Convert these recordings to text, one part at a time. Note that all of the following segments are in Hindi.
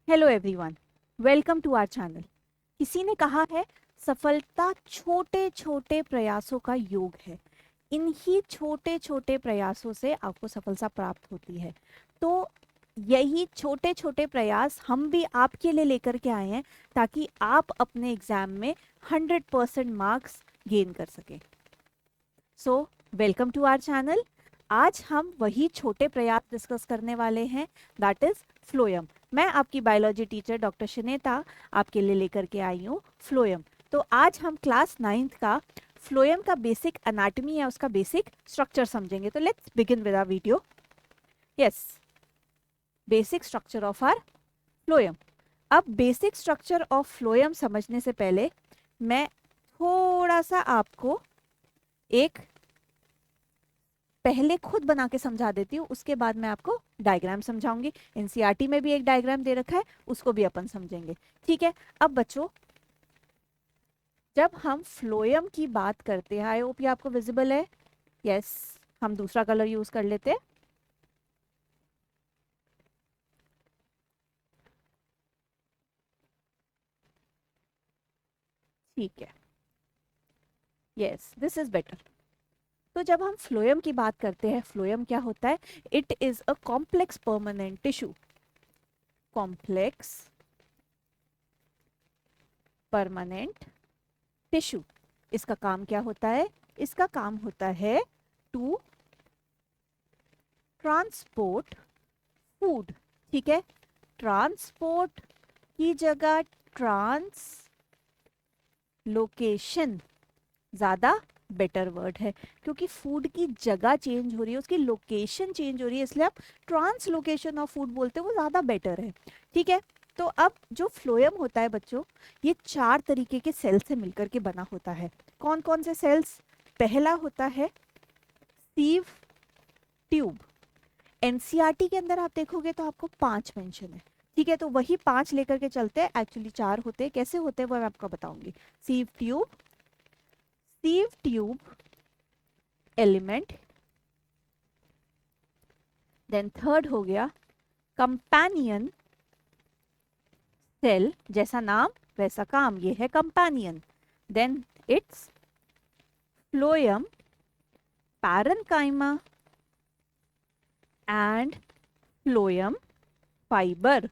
Hello everyone, welcome to our channel. किसी ने कहा है सफलता छोटे छोटे प्रयासों का योग है। इन्हीं छोटे छोटे प्रयासों से आपको सफलता प्राप्त होती है। तो यही छोटे छोटे प्रयास हम भी आपके लिए लेकर के आए हैं ताकि आप अपने एग्जाम में 100% मार्क्स गेन कर सकें। So welcome to our channel. आज हम वही छोटे प्रयास डिस्कस करने वाले हैं, दैट इज फ्लोएम। मैं आपकी बायोलॉजी टीचर डॉक्टर शनेता आपके लिए लेकर के आई हूँ फ्लोएम। तो आज हम क्लास 9th का फ्लोएम का बेसिक एनाटॉमी या उसका बेसिक स्ट्रक्चर समझेंगे। तो let's begin with our video. Yes, basic structure of our phloem. अब बेसिक स्ट्रक्चर ऑफ फ्लोएम समझने से पहले मैं थोड़ा सा आपको एक पहले खुद बना के समझा देती हूँ, उसके बाद मैं आपको डायग्राम समझाऊंगी। एनसीईआरटी में भी एक डायग्राम दे रखा है, उसको भी अपन समझेंगे। ठीक है। अब बच्चों, जब हम फ्लोएम की बात करते हैं, आई होप ये आपको विजिबल है। यस, हम दूसरा कलर यूज कर लेते हैं। ठीक है, यस, दिस इज बेटर। तो जब हम फ्लोएम की बात करते हैं, फ्लोएम क्या होता है? It is a complex permanent tissue. Complex permanent tissue. इसका काम क्या होता है? इसका काम होता है टू ट्रांसपोर्ट फूड। ठीक है, ट्रांसपोर्ट की जगह ट्रांस लोकेशन ज्यादा बेटर वर्ड है, क्योंकि फूड की जगह चेंज हो रही है, उसकी लोकेशन चेंज हो रही है, इसलिए आप ट्रांसलोकेशन ऑफ फूड बोलते हो, वो ज्यादा बेटर है। ठीक है। तो अब जो फ्लोएम होता है बच्चों, ये 4 तरीके के सेल से मिलकर के बना होता है। कौन कौन से सेल्स? पहला होता है सीव ट्यूब। एनसीईआरटी के अंदर आप देखोगे तो आपको 5 मेंशन है। ठीक है, तो वही 5 लेकर के चलते हैं। एक्चुअली 4 होते हैं, कैसे होते हैं वो मैं आपको बताऊंगी। Sieve tube element, then third हो गया कंपेनियन सेल। जैसा नाम वैसा काम, ये है companion. Then it's phloem, parenchyma and phloem fibre.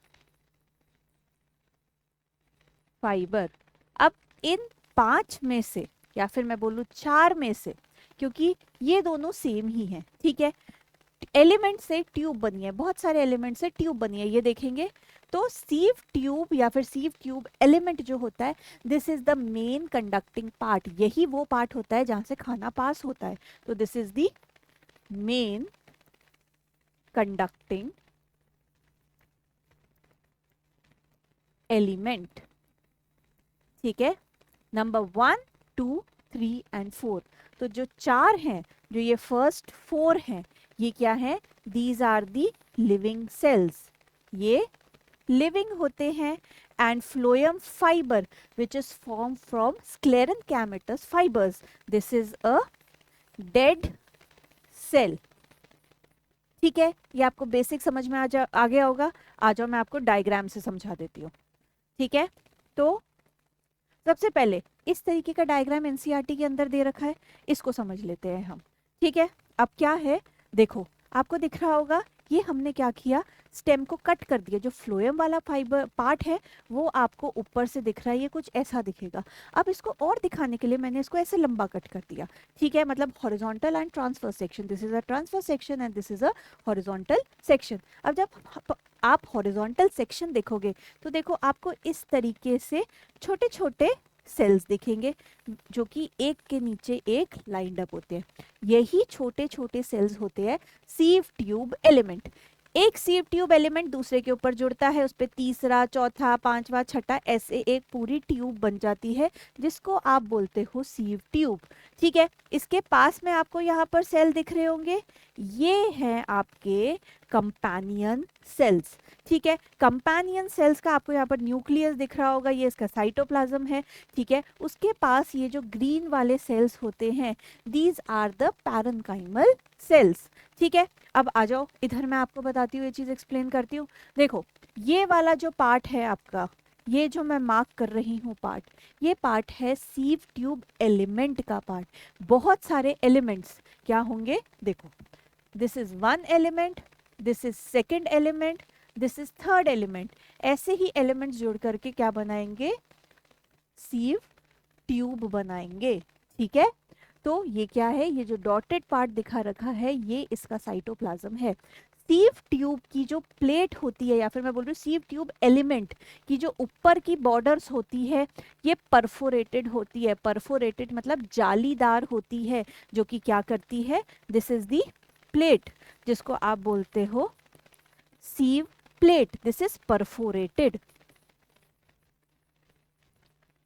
अब इन 5 में से, या फिर मैं बोलूं 4 में से, क्योंकि ये दोनों सेम ही हैं। ठीक है, एलिमेंट से ट्यूब बनी है, बहुत सारे एलिमेंट से ट्यूब बनी है, ये देखेंगे। तो सीव ट्यूब या फिर सीव ट्यूब एलिमेंट जो होता है, this is the main conducting part. यही वो पार्ट होता है जहां से खाना पास होता है। तो this is the main conducting element. ठीक है, नंबर 1, 2, 3 एंड 4। तो जो 4 हैं, जो ये फर्स्ट 4 हैं, ये क्या है? These are the living cells. ये लिविंग होते हैं। And phloem fibre which is form from sclerenchymatous fibres, this is a dead cell. ठीक है, ये आपको बेसिक समझ में आ गया होगा। आ जाओ, मैं आपको डायग्राम से समझा देती हूँ। ठीक है, तो सबसे पहले इस तरीके का डायग्राम एनसीईआरटी के अंदर दे रखा है, इसको समझ लेते हैं हम। ठीक है, अब क्या है, देखो आपको दिख रहा होगा, ये हमने क्या किया, स्टेम को कट कर दिया। जो फ्लोएम वाला फाइबर पार्ट है वो आपको ऊपर से दिख रहा है, ये कुछ ऐसा दिखेगा। अब इसको और दिखाने के लिए मैंने इसको ऐसे लंबा कट कर दिया। ठीक है, मतलब horizontal and transverse section, this is a transverse section and this is a horizontal section. अब जब आप हॉरिजॉन्टल सेक्शन देखोगे तो देखो आपको इस तरीके से छोटे छोटे सेल्स दिखेंगे, जो कि एक के नीचे एक लाइंड अप होते हैं। यही छोटे छोटे सेल्स होते हैं सीव ट्यूब एलिमेंट। एक सीव ट्यूब एलिमेंट दूसरे के ऊपर जुड़ता है, उस पर तीसरा, चौथा, पांचवा, छठा, ऐसे एक पूरी ट्यूब बन जाती है, जिसको आप बोलते हो सीव ट्यूब। ठीक है, इसके पास में आपको यहाँ पर सेल दिख रहे होंगे, ये हैं आपके कंपेनियन सेल्स। ठीक है, कंपेनियन सेल्स का आपको यहाँ पर न्यूक्लियस दिख रहा होगा, ये इसका साइटोप्लाज्म है। ठीक है, उसके पास ये जो ग्रीन वाले सेल्स होते हैं, these are the parenchymal cells. ठीक है, अब आ जाओ इधर, मैं आपको बताती हूँ, ये चीज़ एक्सप्लेन करती हूँ। देखो, ये वाला जो पार्ट है आपका, ये जो मैं मार्क कर रही हूँ पार्ट, ये पार्ट है सीव ट्यूब एलिमेंट का पार्ट। बहुत सारे एलिमेंट्स क्या होंगे, देखो, this is one element, this is second element, this is third element. ऐसे ही एलिमेंट्स जोड़ करके क्या बनाएंगे, सीव ट्यूब बनाएंगे। ठीक है, तो ये क्या है, ये जो डॉटेड पार्ट दिखा रखा है, ये इसका साइटोप्लाज्म है। सीव ट्यूब की जो प्लेट होती है, या फिर मैं बोल रही हूँ सीव ट्यूब एलिमेंट की जो ऊपर की बॉर्डर्स होती है, ये परफोरेटेड होती है। परफोरेटेड मतलब जालीदार होती है, जो कि क्या करती है, दिस इज दी प्लेट, जिसको आप बोलते हो sieve plate. This is perforated.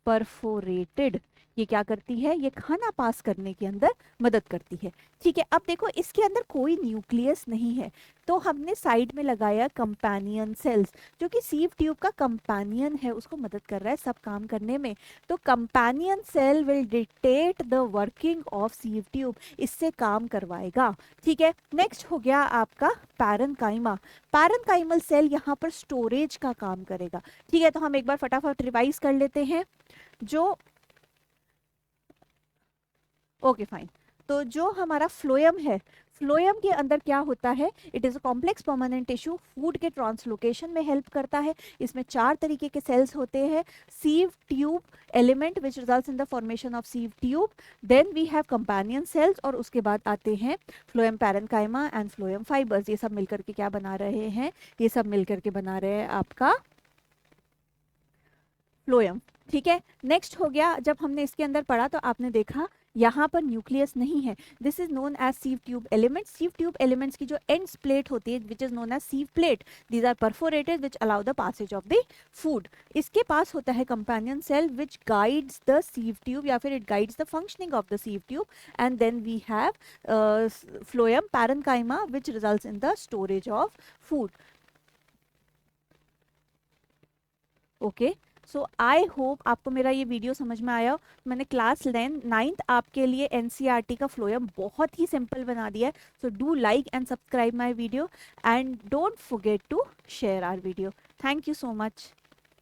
Perforated ये क्या करती है, ये खाना पास करने के अंदर मदद करती है। ठीक है, अब देखो इसके अंदर कोई न्यूक्लियस नहीं है, तो हमने साइड में लगाया कंपेनियन सेल्स, जो कि सीव ट्यूब का कंपेनियन है, उसको मदद कर रहा है सब काम करने में। तो companion cell will dictate the working of sieve tube, इससे काम करवाएगा। ठीक है, नेक्स्ट हो गया आपका पैरेन्काइमा। पैरेन्काइमल सेल यहाँ पर स्टोरेज का काम करेगा। ठीक है, तो हम एक बार फटाफट रिवाइज कर लेते हैं। जो ओके फाइन, तो जो हमारा फ्लोएम है, फ्लोएम के अंदर क्या होता है, it is a complex permanent tissue, food के ट्रांसलोकेशन में हेल्प करता है। इसमें 4 तरीके के सेल्स होते हैं। Sieve tube element which results in the formation of sieve tube, then we have companion cells, और उसके बाद आते हैं phloem parenchyma and phloem fibres. ये सब मिलकर के क्या बना रहे हैं, ये सब मिलकर के बना रहे हैं आपका फ्लोएम। ठीक है, नेक्स्ट हो गया, जब हमने इसके अंदर पढ़ा तो आपने देखा यहाँ पर न्यूक्लियस नहीं है। This is known as sieve tube elements. Sieve tube elements की जो एंड्स प्लेट होती है, which is known as sieve plate, these are perforated which allow the passage of the food. इसके पास होता है companion cell which guides the sieve tube, या फिर it guides the functioning of the sieve tube, and then we have phloem parenchyma which results in the storage of food. Okay, so I hope आपको मेरा ये वीडियो समझ में आया। मैंने क्लास 9th आपके लिए एनसीईआरटी का फ्लोएम बहुत ही सिंपल बना दिया है। So do like and subscribe my video and don't forget to share our video. Thank you so much.